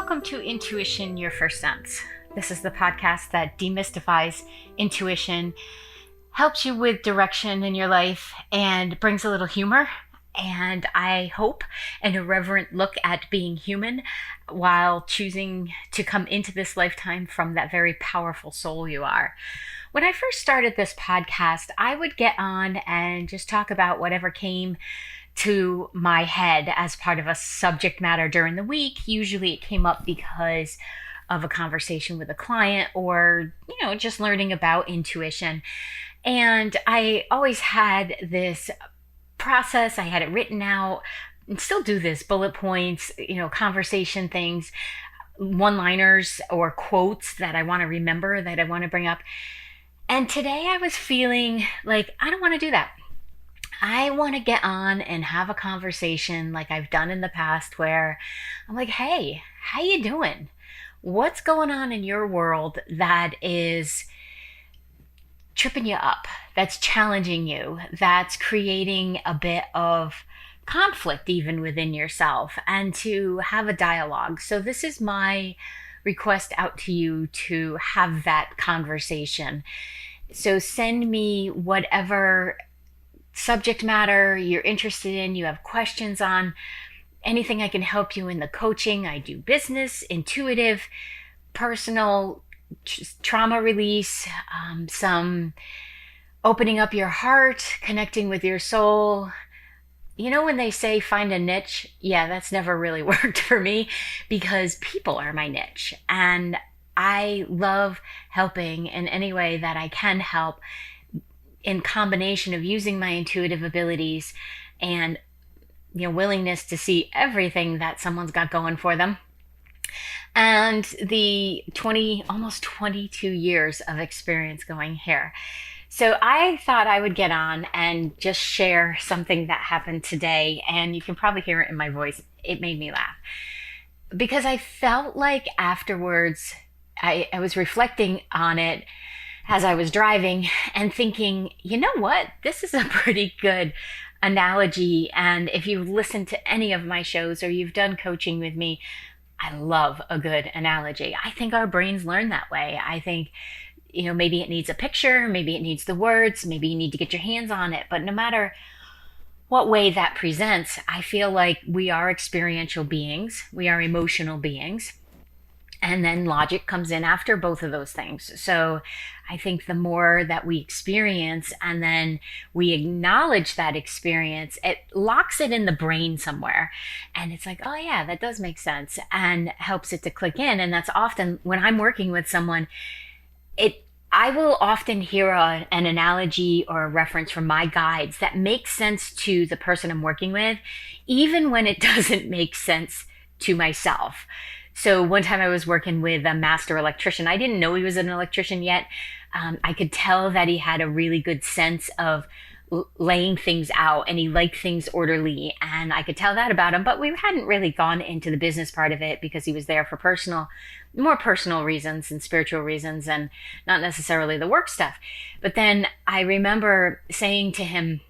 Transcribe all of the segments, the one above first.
Welcome to Intuition, Your First Sense. This is the podcast that demystifies intuition, helps you with direction in your life, and brings a little humor, and I hope an irreverent look at being human while choosing to come into this lifetime from that very powerful soul you are. When I first started this podcast, I would get on and just talk about whatever came to my head as part of a subject matter during the week. Usually it came up because of a conversation with a client or, just learning about intuition. And I always had this process. I had it written out and still do this: bullet points, conversation things, one-liners or quotes that I want to remember, that I want to bring up. And today I was feeling like I don't want to do that. I want to get on and have a conversation like I've done in the past, where I'm like, hey, how you doing? What's going on in your world that is tripping you up, that's challenging you, that's creating a bit of conflict even within yourself, and to have a dialogue. So this is my request out to you, to have that conversation. So send me whatever subject matter you're interested in, you have questions on, anything I can help you in the coaching. I do business, intuitive, personal, trauma release, some opening up your heart, connecting with your soul. When they say find a niche, that's never really worked for me, because people are my niche. And I love helping in any way that I can help, in combination of using my intuitive abilities and willingness to see everything that someone's got going for them, and the almost 22 years of experience going here. So I thought I would get on and just share something that happened today, and you can probably hear it in my voice. It made me laugh because I felt like afterwards I was reflecting on it as I was driving and thinking, you know what? This is a pretty good analogy. And if you've listened to any of my shows or you've done coaching with me, I love a good analogy. I think our brains learn that way. I think, maybe it needs a picture, maybe it needs the words, maybe you need to get your hands on it. But no matter what way that presents, I feel like we are experiential beings. We are emotional beings. And then logic comes in after both of those things. So I think the more that we experience and then we acknowledge that experience, it locks it in the brain somewhere. And it's like, oh yeah, that does make sense, and helps it to click in. And that's often when I'm working with someone, I will often hear an analogy or a reference from my guides that makes sense to the person I'm working with, even when it doesn't make sense to myself. So one time I was working with a master electrician. I didn't know he was an electrician yet. I could tell that he had a really good sense of laying things out, and he liked things orderly. And I could tell that about him, but we hadn't really gone into the business part of it because he was there for more personal reasons and spiritual reasons, and not necessarily the work stuff. But then I remember saying to him,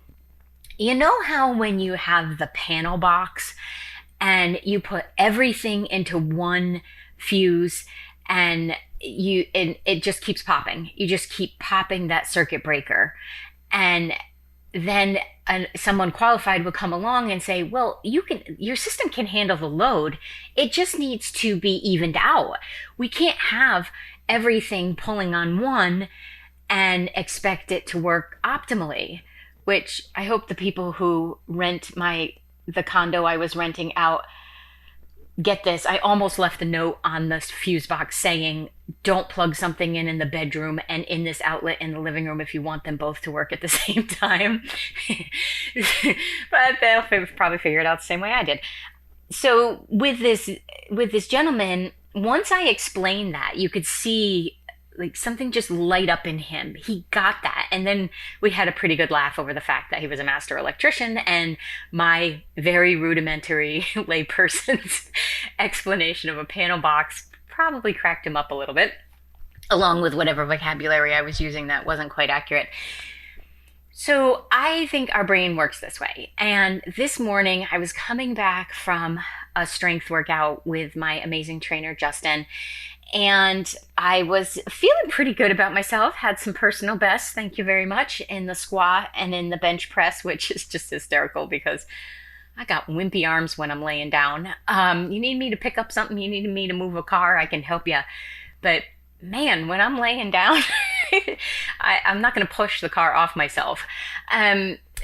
you know how when you have the panel box and you put everything into one fuse and it just keeps popping. You just keep popping that circuit breaker. And then someone qualified would come along and say, well, your system can handle the load. It just needs to be evened out. We can't have everything pulling on one and expect it to work optimally, which I hope the people who rent the condo I was renting out get this. I almost left a note on the fuse box saying, don't plug something in the bedroom and in this outlet in the living room if you want them both to work at the same time. But they'll probably figure it out the same way I did. So with this gentleman, once I explained that, you could see like something just light up in him. He got that. And then we had a pretty good laugh over the fact that he was a master electrician, and my very rudimentary layperson's explanation of a panel box probably cracked him up a little bit, along with whatever vocabulary I was using that wasn't quite accurate. So I think our brain works this way. And this morning I was coming back from a strength workout with my amazing trainer, Justin. And I was feeling pretty good about myself, had some personal bests, thank you very much, in the squat and in the bench press, which is just hysterical because I got wimpy arms when I'm laying down. You need me to pick up something, you need me to move a car, I can help you. But man, when I'm laying down, I'm not going to push the car off myself.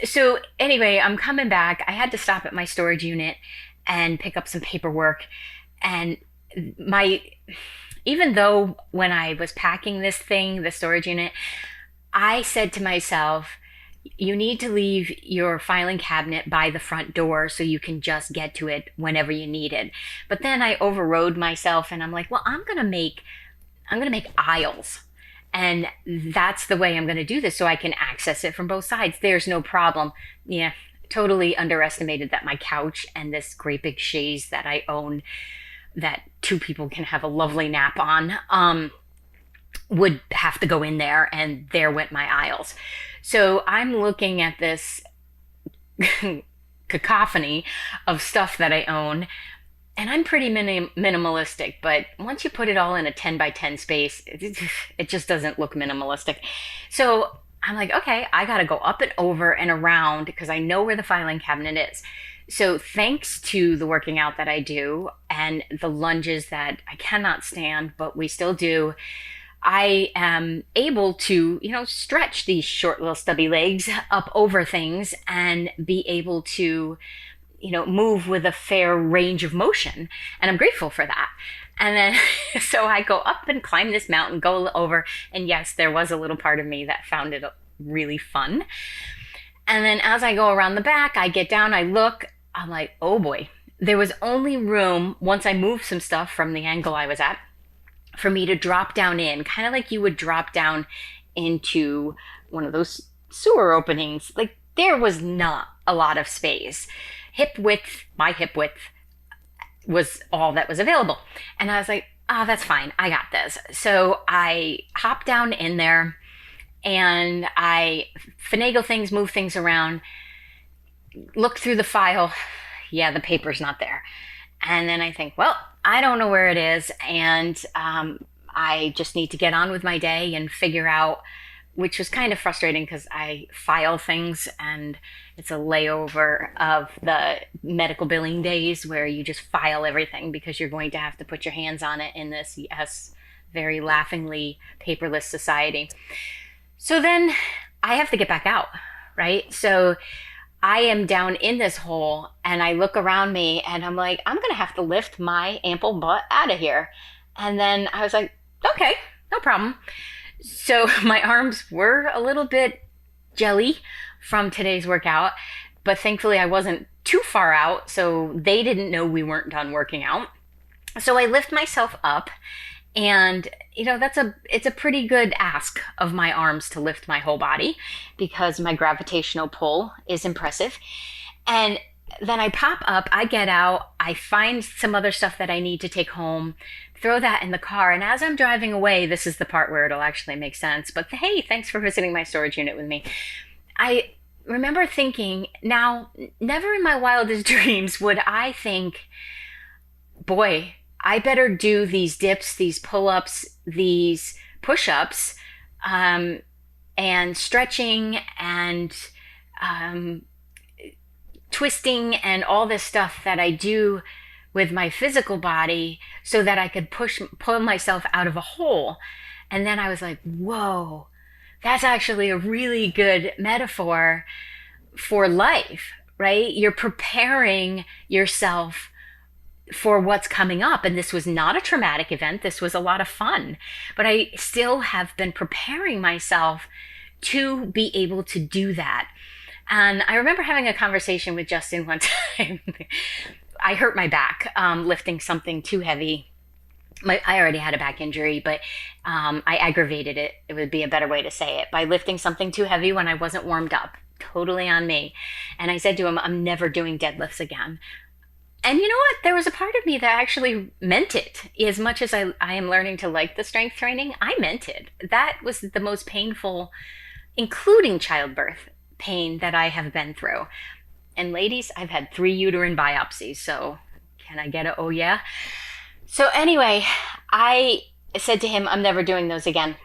So anyway, I'm coming back. I had to stop at my storage unit and pick up some paperwork. And even though when I was packing this thing, the storage unit, I said to myself, you need to leave your filing cabinet by the front door so you can just get to it whenever you need it. But then I overrode myself and I'm like, well, I'm going to make aisles. And that's the way I'm going to do this so I can access it from both sides. There's no problem. Yeah, totally underestimated that my couch and this great big chaise that I own that two people can have a lovely nap on would have to go in there, and there went my aisles. So I'm looking at this cacophony of stuff that I own, and I'm pretty minimalistic, but once you put it all in a 10 by 10 space, it just doesn't look minimalistic. So I'm like, okay, I got to go up and over and around because I know where the filing cabinet is. So thanks to the working out that I do and the lunges that I cannot stand, but we still do, I am able to, stretch these short little stubby legs up over things and be able to move with a fair range of motion. And I'm grateful for that. And then, so I go up and climb this mountain, go over. And yes, there was a little part of me that found it really fun. And then as I go around the back, I get down, I look, I'm like, oh boy, there was only room once I moved some stuff from the angle I was at for me to drop down in, kind of like you would drop down into one of those sewer openings. Like there was not a lot of space. My hip width was all that was available. And I was like, that's fine. I got this. So I hop down in there and I finagle things, move things around, look through the file. Yeah, the paper's not there. And then I think, well, I don't know where it is. And I just need to get on with my day and figure out, which was kind of frustrating because I file things and it's a layover of the medical billing days where you just file everything because you're going to have to put your hands on it in this, yes, very laughingly paperless society. So then I have to get back out, right? So I am down in this hole and I look around me and I'm like, I'm going to have to lift my ample butt out of here. And then I was like, okay, no problem. So my arms were a little bit jelly from today's workout, but thankfully I wasn't too far out, so they didn't know we weren't done working out. So I lift myself up, and it's a pretty good ask of my arms to lift my whole body because my gravitational pull is impressive. And then I pop up, I get out, I find some other stuff that I need to take home, throw that in the car. And as I'm driving away, this is the part where it'll actually make sense. But hey, thanks for visiting my storage unit with me. I remember thinking, now, never in my wildest dreams would I think, boy, I better do these dips, these pull-ups, these push-ups, and stretching and twisting and all this stuff that I do with my physical body so that I could pull myself out of a hole. And then I was like, whoa, that's actually a really good metaphor for life, right? You're preparing yourself for what's coming up. And this was not a traumatic event. This was a lot of fun, but I still have been preparing myself to be able to do that. And I remember having a conversation with Justin one time. I hurt my back lifting something too heavy. I already had a back injury, but I aggravated it. It would be a better way to say it, by lifting something too heavy when I wasn't warmed up. Totally on me. And I said to him, I'm never doing deadlifts again. And you know what? There was a part of me that actually meant it. As much as I am learning to like the strength training, I meant it. That was the most painful, including childbirth, pain that I have been through. And ladies, I've had 3 uterine biopsies, so can I get a oh yeah? So anyway, I said to him, I'm never doing those again.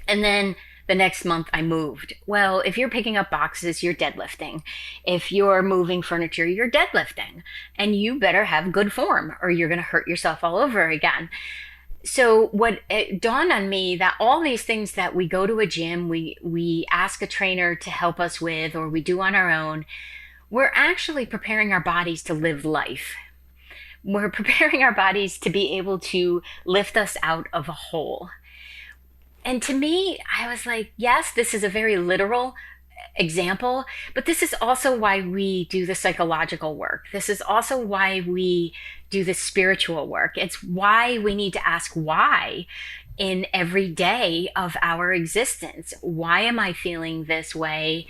And then the next month I moved. Well, if you're picking up boxes, you're deadlifting. If you're moving furniture, you're deadlifting. And you better have good form or you're going to hurt yourself all over again. So it dawned on me that all these things that we go to a gym, we ask a trainer to help us with, or we do on our own, we're actually preparing our bodies to live life. We're preparing our bodies to be able to lift us out of a hole. And to me, I was like, yes, this is a very literal example, but this is also why we do the psychological work. This is also why we do the spiritual work. It's why we need to ask why in every day of our existence. Why am I feeling this way?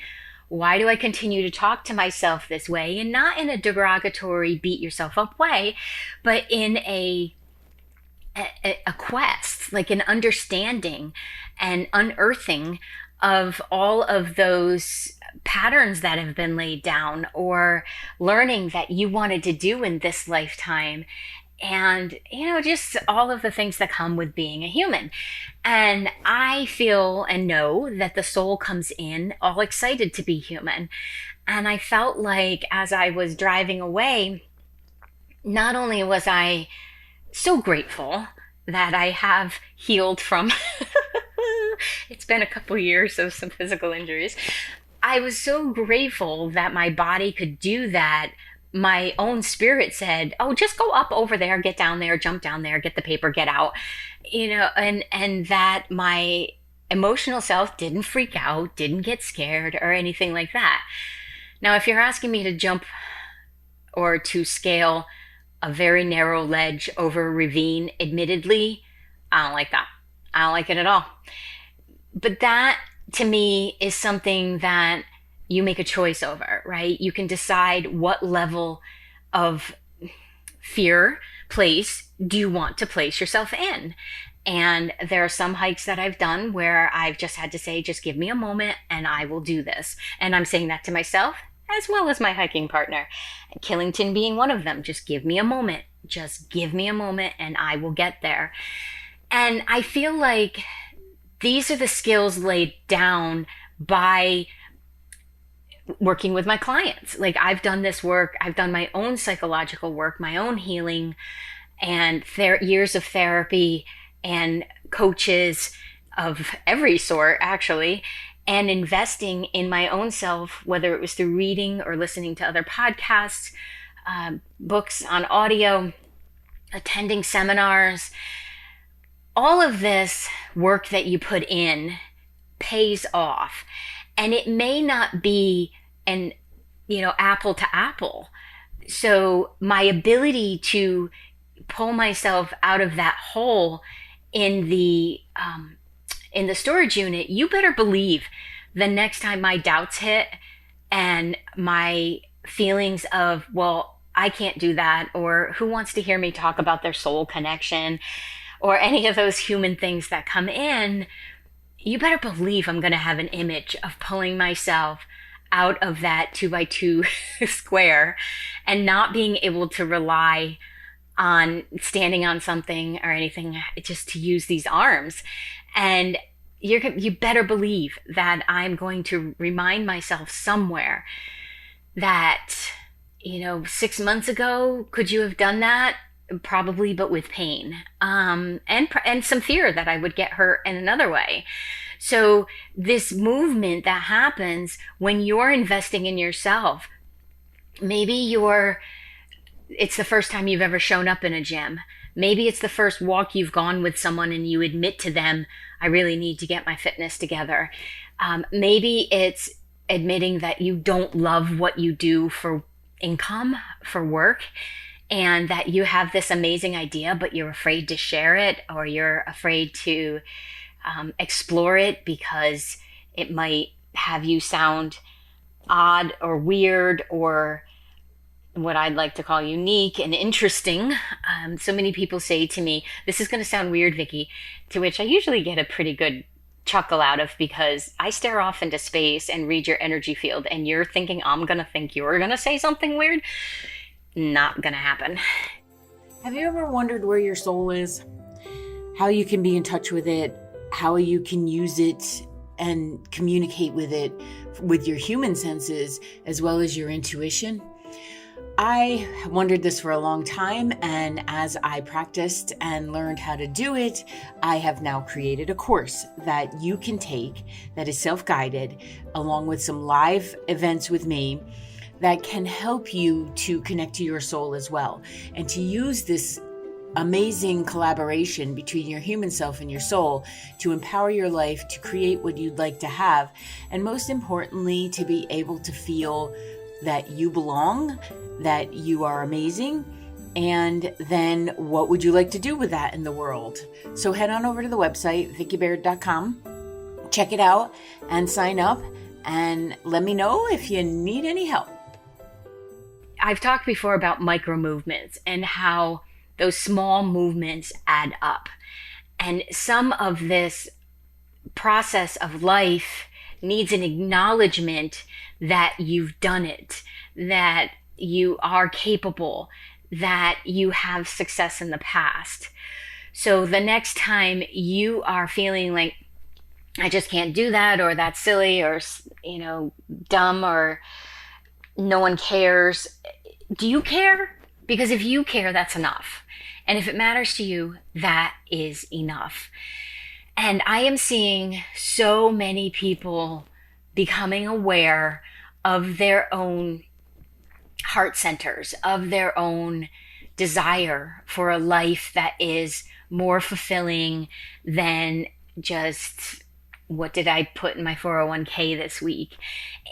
Why do I continue to talk to myself this way? And not in a derogatory, beat yourself up way, but in a quest, like an understanding and unearthing of all of those patterns that have been laid down, or learning that you wanted to do in this lifetime. And, just all of the things that come with being a human. And I feel and know that the soul comes in all excited to be human. And I felt like as I was driving away, not only was I so grateful that I have healed from, it's been a couple years of some physical injuries. I was so grateful that my body could do that. My own spirit said, oh, just go up over there, get down there, jump down there, get the paper, get out, and that my emotional self didn't freak out, didn't get scared or anything like that. Now, if you're asking me to jump or to scale a very narrow ledge over a ravine, admittedly, I don't like that. I don't like it at all. But that to me is something that you make a choice over, right? You can decide what level of fear place do you want to place yourself in. And there are some hikes that I've done where I've just had to say, just give me a moment and I will do this. And I'm saying that to myself as well as my hiking partner. Killington being one of them. Just give me a moment. Just give me a moment and I will get there. And I feel like these are the skills laid down by working with my clients. Like, I've done this work. I've done my own psychological work, my own healing, and years of therapy and coaches of every sort, actually, and investing in my own self, whether it was through reading or listening to other podcasts, books on audio, attending seminars. All of this work that you put in pays off. And it may not be an, apple to apple. So my ability to pull myself out of that hole in the storage unit, you better believe the next time my doubts hit and my feelings of, well, I can't do that, or who wants to hear me talk about their soul connection, or any of those human things that come in, you better believe I'm going to have an image of pulling myself out of that 2x2 square and not being able to rely on standing on something or anything, just to use these arms. And you better believe that I'm going to remind myself somewhere that, 6 months ago, could you have done that? Probably, but with pain, and some fear that I would get hurt in another way. So this movement that happens when you're investing in yourself, maybe it's the first time you've ever shown up in a gym. Maybe it's the first walk you've gone with someone and you admit to them, I really need to get my fitness together. Maybe it's admitting that you don't love what you do for income, for work, and that you have this amazing idea, but you're afraid to share it, or you're afraid to explore it because it might have you sound odd or weird, or what I'd like to call unique and interesting. So many people say to me, this is going to sound weird, Vicky, to which I usually get a pretty good chuckle out of, because I stare off into space and read your energy field, and you're thinking I'm gonna think you're gonna say something weird. Not gonna happen. Have you ever wondered where your soul is? How you can be in touch with it? How you can use it and communicate with it with your human senses as well as your intuition? I wondered this for a long time, and as I practiced and learned how to do it, I have now created a course that you can take that is self-guided, along with some live events with me that can help you to connect to your soul as well, and to use this amazing collaboration between your human self and your soul to empower your life, to create what you'd like to have, and most importantly, to be able to feel that you belong, that you are amazing, and then what would you like to do with that in the world? So head on over to the website, VickiBaird.com, check it out and sign up, and let me know if you need any help. I've talked before about micro movements and how those small movements add up. And some of this process of life needs an acknowledgement that you've done it, that you are capable, that you have success in the past. So the next time you are feeling like, I just can't do that, or that's silly, or, dumb, or no one cares. Do you care? Because if you care, that's enough. And if it matters to you, that is enough. And I am seeing so many people becoming aware of their own heart centers, of their own desire for a life that is more fulfilling than just, what did I put in my 401k this week?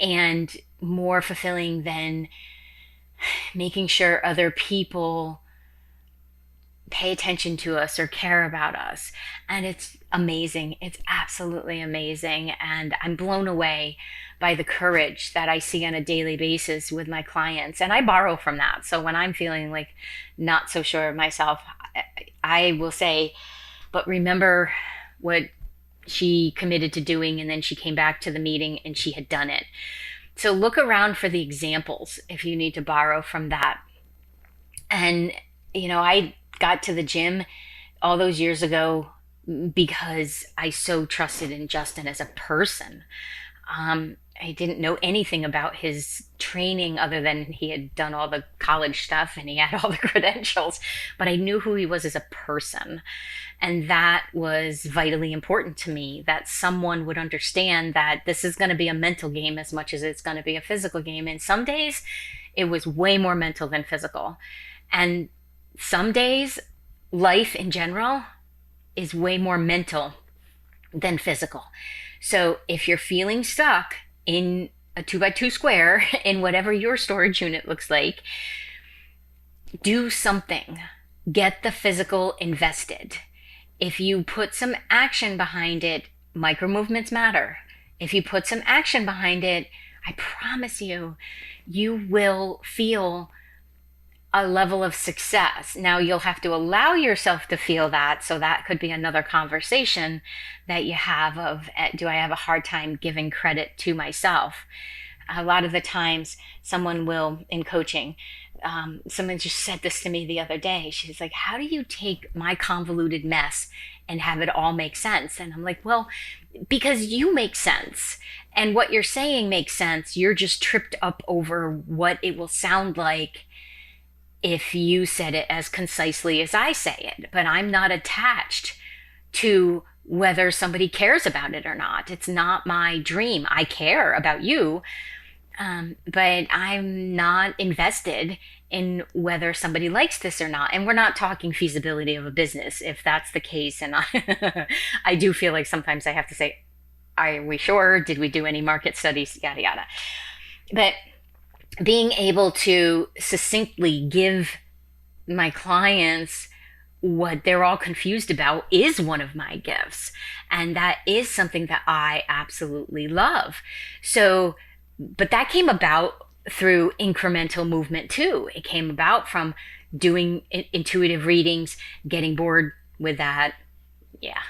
And more fulfilling than making sure other people pay attention to us or care about us. And it's amazing. It's absolutely amazing. And I'm blown away by the courage that I see on a daily basis with my clients. And I borrow from that. So when I'm feeling like not so sure of myself, I will say, but remember what she committed to doing, and then she came back to the meeting and she had done it. So look around for the examples if you need to borrow from that. And, I got to the gym all those years ago because I so trusted in Justin as a person. I didn't know anything about his training other than he had done all the college stuff and he had all the credentials, but I knew who he was as a person. And that was vitally important to me, that someone would understand that this is going to be a mental game as much as it's going to be a physical game. And some days it was way more mental than physical. And some days life in general is way more mental than physical. So if you're feeling stuck in a 2x2 square in whatever your storage unit looks like, do something. Get the physical invested. If you put some action behind it, micro movements matter. If you put some action behind it, I promise you, you will feel a level of success. Now you'll have to allow yourself to feel that. So that could be another conversation that you have of, do I have a hard time giving credit to myself? A lot of the times someone will, in coaching, someone just said this to me the other day. She's like, how do you take my convoluted mess and have it all make sense? And I'm like, well, because you make sense. And what you're saying makes sense. You're just tripped up over what it will sound like if you said it as concisely as I say it. But I'm not attached to whether somebody cares about it or not. It's not my dream. I care about you, but I'm not invested in whether somebody likes this or not. And we're not talking feasibility of a business, if that's the case. And I do feel like sometimes I have to say, are we sure? Did we do any market studies? Yada, yada. But being able to succinctly give my clients what they're all confused about is one of my gifts. And that is something that I absolutely love. So, but that came about through incremental movement too. It came about from doing intuitive readings, getting bored with that. Yeah.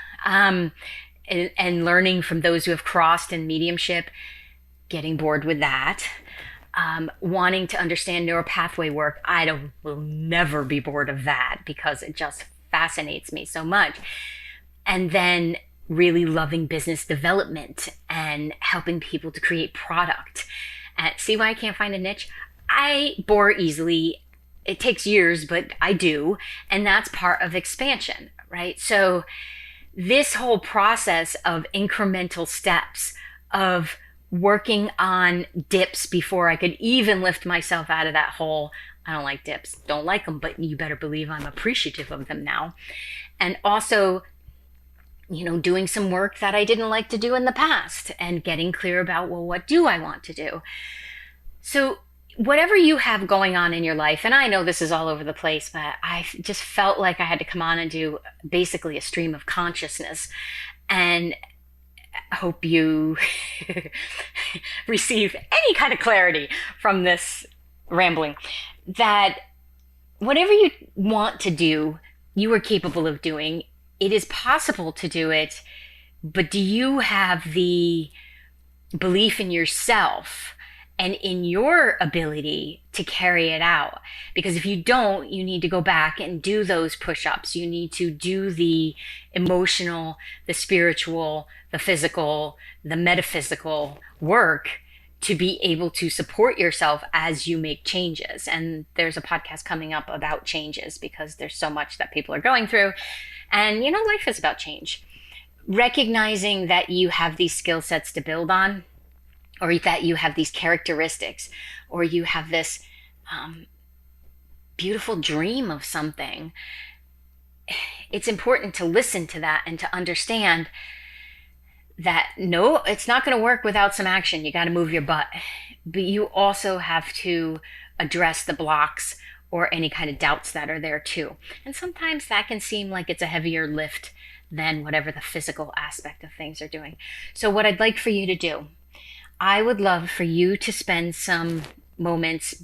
and learning from those who have crossed in mediumship, getting bored with that. Wanting to understand neuropathway work, will never be bored of that because it just fascinates me so much. And then really loving business development and helping people to create product. See why I can't find a niche? I bore easily. It takes years, but I do. And that's part of expansion, right? So this whole process of incremental steps, of working on dips before I could even lift myself out of that hole. I don't like dips, don't like them, but you better believe I'm appreciative of them now. And also, doing some work that I didn't like to do in the past and getting clear about, well, what do I want to do? So whatever you have going on in your life, and I know this is all over the place, but I just felt like I had to come on and do basically a stream of consciousness. And I hope you receive any kind of clarity from this rambling, that whatever you want to do, you are capable of doing. It is possible to do it, but do you have the belief in yourself and in your ability to carry it out? Because if you don't, you need to go back and do those push-ups. You need to do the emotional, the spiritual, the physical, the metaphysical work to be able to support yourself as you make changes. And there's a podcast coming up about changes because there's so much that people are going through. And, life is about change. Recognizing that you have these skill sets to build on, or that you have these characteristics, or you have this beautiful dream of something. It's important to listen to that and to understand that, no, it's not going to work without some action. You got to move your butt. But you also have to address the blocks or any kind of doubts that are there too. And sometimes that can seem like it's a heavier lift than whatever the physical aspect of things are doing. So what I'd like for you to do, I would love for you to spend some moments,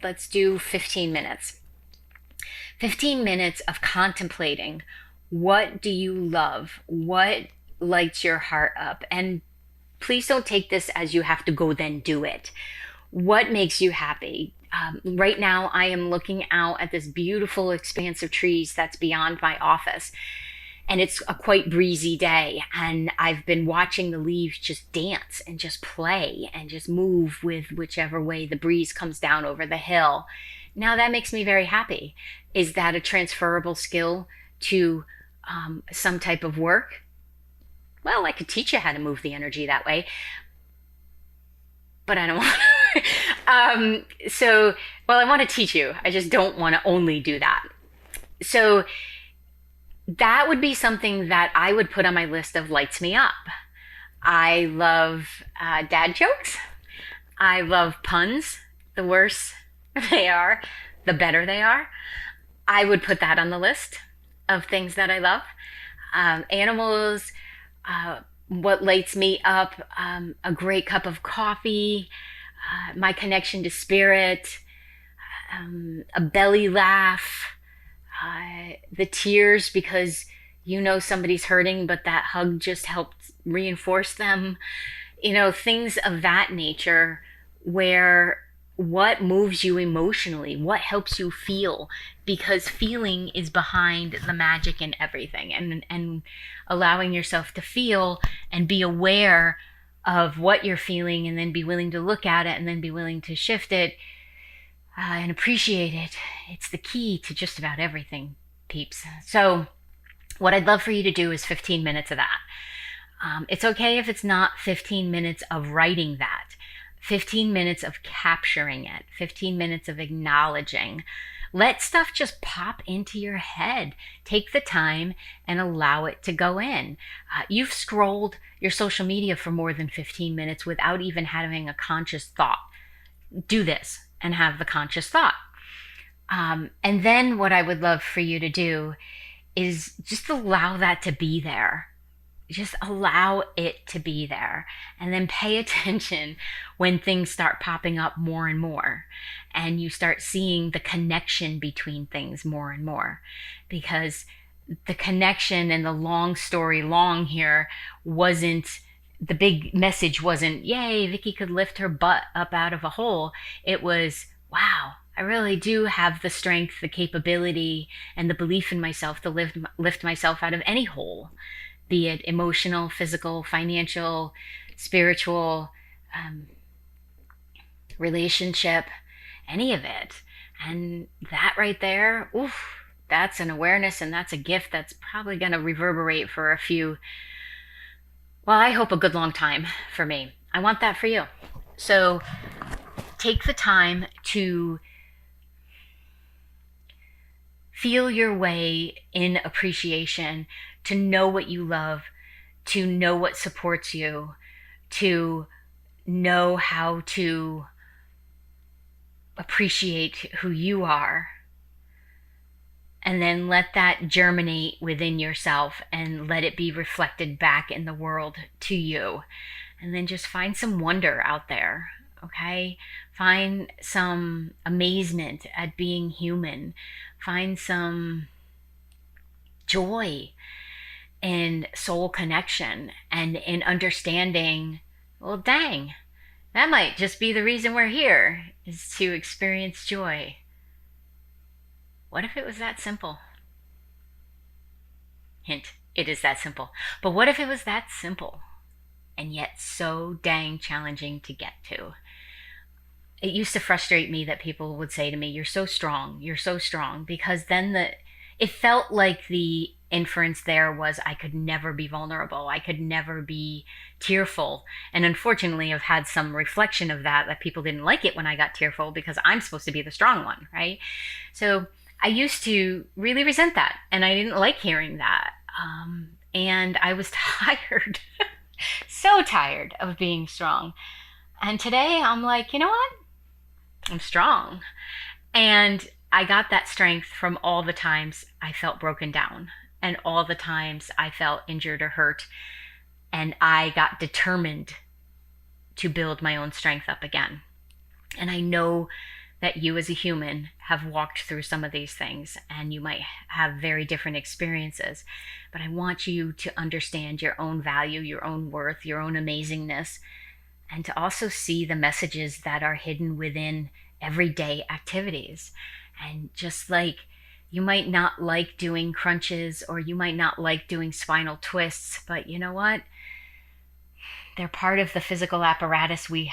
let's do 15 minutes. 15 minutes of contemplating, what do you love? What lights your heart up? And please don't take this as you have to go then do it. What makes you happy? Right now, I am looking out at this beautiful expanse of trees that's beyond my office. And it's a quite breezy day. And I've been watching the leaves just dance and just play and just move with whichever way the breeze comes down over the hill. Now that makes me very happy. Is that a transferable skill to some type of work? Well, I could teach you how to move the energy that way, but I don't want to. I want to teach you. I just don't want to only do that. So that would be something that I would put on my list of lights me up. I love dad jokes. I love puns. The worse they are, the better they are. I would put that on the list of things that I love. Animals, what lights me up, a great cup of coffee, my connection to spirit, a belly laugh, the tears because somebody's hurting, but that hug just helped reinforce them. Things of that nature, where what moves you emotionally, what helps you feel, because feeling is behind the magic in everything, and allowing yourself to feel and be aware of what you're feeling, and then be willing to look at it and then be willing to shift it and appreciate it. It's the key to just about everything, peeps. So what I'd love for you to do is 15 minutes of that. It's okay if it's not 15 minutes of writing that. 15 minutes of capturing it, 15 minutes of acknowledging. Let stuff just pop into your head. Take the time and allow it to go in. You've scrolled your social media for more than 15 minutes without even having a conscious thought. Do this and have the conscious thought. And then what I would love for you to do is just allow that to be there. Just allow it to be there, and then pay attention when things start popping up more and more, and you start seeing the connection between things more and more, because the connection and the long story long here wasn't, the big message wasn't, yay, Vicky could lift her butt up out of a hole. It was, wow, I really do have the strength, the capability, and the belief in myself to lift myself out of any hole, be it emotional, physical, financial, spiritual, relationship, any of it. And that right there, oof, that's an awareness, and that's a gift that's probably going to reverberate for a few, well, I hope a good long time for me. I want that for you. So take the time to feel your way in appreciation, to know what you love, to know what supports you, to know how to appreciate who you are, and then let that germinate within yourself and let it be reflected back in the world to you. And then just find some wonder out there, okay? Find some amazement at being human. Find some joy in soul connection and in understanding, well, dang, that might just be the reason we're here, is to experience joy. What if it was that simple? Hint, it is that simple. But what if it was that simple and yet so dang challenging to get to? It used to frustrate me that people would say to me, you're so strong, because then it felt like the inference there was I could never be vulnerable. I could never be tearful. And unfortunately, I've had some reflection of that people didn't like it when I got tearful because I'm supposed to be the strong one, right? So I used to really resent that, and I didn't like hearing that. And I was tired, so tired of being strong. And today I'm like, you know what? I'm strong. And I got that strength from all the times I felt broken down and all the times I felt injured or hurt. And I got determined to build my own strength up again. And I know that you as a human have walked through some of these things, and you might have very different experiences. But I want you to understand your own value, your own worth, your own amazingness, and to also see the messages that are hidden within everyday activities. And just like you might not like doing crunches, or you might not like doing spinal twists, but you know what? They're part of the physical apparatus we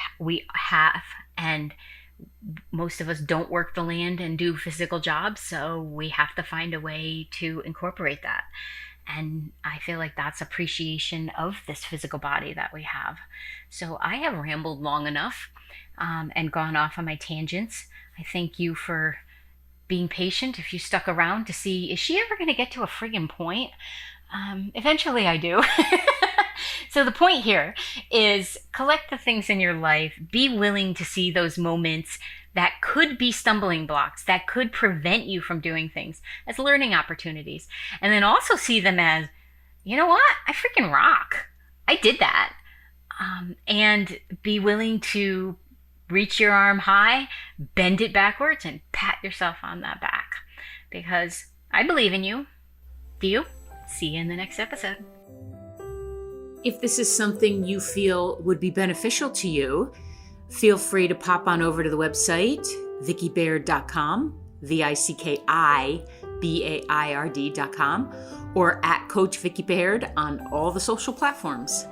have, and most of us don't work the land and do physical jobs, so we have to find a way to incorporate that. And I feel like that's appreciation of this physical body that we have. So I have rambled long enough and gone off on my tangents. I thank you for being patient. If you stuck around to see, is she ever going to get to a friggin' point? Eventually I do. So the point here is collect the things in your life. Be willing to see those moments that could be stumbling blocks, that could prevent you from doing things, as learning opportunities. And then also see them as, you know what? I freaking rock. I did that. And be willing to reach your arm high, bend it backwards, and pat yourself on that back. Because I believe in you. Do you? See you in the next episode. If this is something you feel would be beneficial to you, feel free to pop on over to the website, vickybaird.com, VICKIBAIRD.com, or at Coach Vicky Baird on all the social platforms.